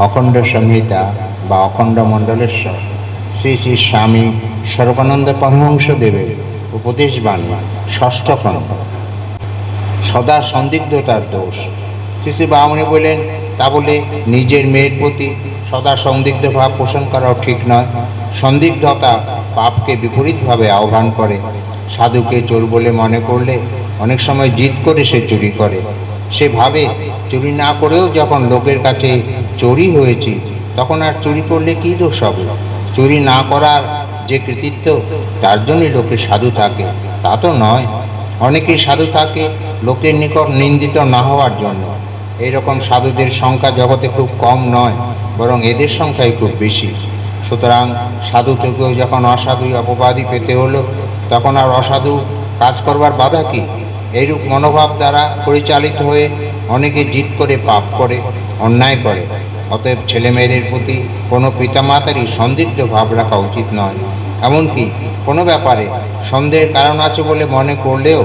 অখণ্ড সংহিতা বা অখণ্ড মণ্ডলেশ্বর শ্রী শ্রী স্বামী স্বরূপানন্দ পরমহংসদেবের উপদেশবাণী ষষ্ঠ খণ্ড, সদা সন্দিগ্ধতার দোষ। শ্রী শ্রী বামুনি বললেন, তা বলে নিজের মেয়ের প্রতি সদা সন্দিগ্ধ ভাব পোষণ করাও ঠিক নয়। সন্দিগ্ধতা পাপকে বিপরীতভাবে আহ্বান করে। সাধুকে চোর বলে মনে করলে অনেক সময় জিদ করে সে চুরি করে। সে ভাবে চুরি না করেও যখন লোকের কাছে চোরই হয়েছি, তখন আর চুরি করলে কী দোষ হবে? চুরি না করার যে কৃতিত্ব, তার জন্যই লোকে সাধু থাকে, তা তো নয়। অনেকেই সাধু থাকে লোকের নিকট নিন্দিত না হওয়ার জন্য। এইরকম সাধুদের সংখ্যা জগতে খুব কম নয়, বরং এদের সংখ্যাই খুব বেশি। সুতরাং সাধু থেকেও যখন অসাধু অপবাদী পেতে হলো, তখন আর অসাধু কাজ করবার বাধা কি? এইরূপ মনোভাব দ্বারা পরিচালিত হয়ে অনেকে জিদ করে পাপ করে, অন্যায় করে। অতএব ছেলেমেয়েদের প্রতি কোনো পিতামাতারই সন্দিগ্ধ ভাব রাখা উচিত নয়। এমনকি কোনো ব্যাপারে সন্দেহের কারণ আছে বলে মনে করলেও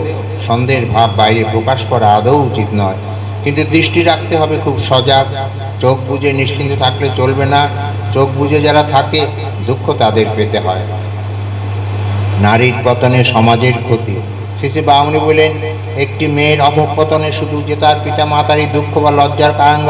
সন্দেহের ভাব বাইরে প্রকাশ করা আদৌ উচিত নয়। কিন্তু দৃষ্টি রাখতে হবে খুব সজাগ। চোখ বুজে নিশ্চিন্ত থাকলে চলবে না। চোখ বুজে যারা থাকে, দুঃখ তাদের পেতে হয়। নারীর পতনে সমাজের ক্ষতি। শ্রী শ্রী বামুনি বলেন, একটি মেয়ের অধঃপতনে শুধু যে তার পিতা মাতারই দুঃখ বা লজ্জার কারণ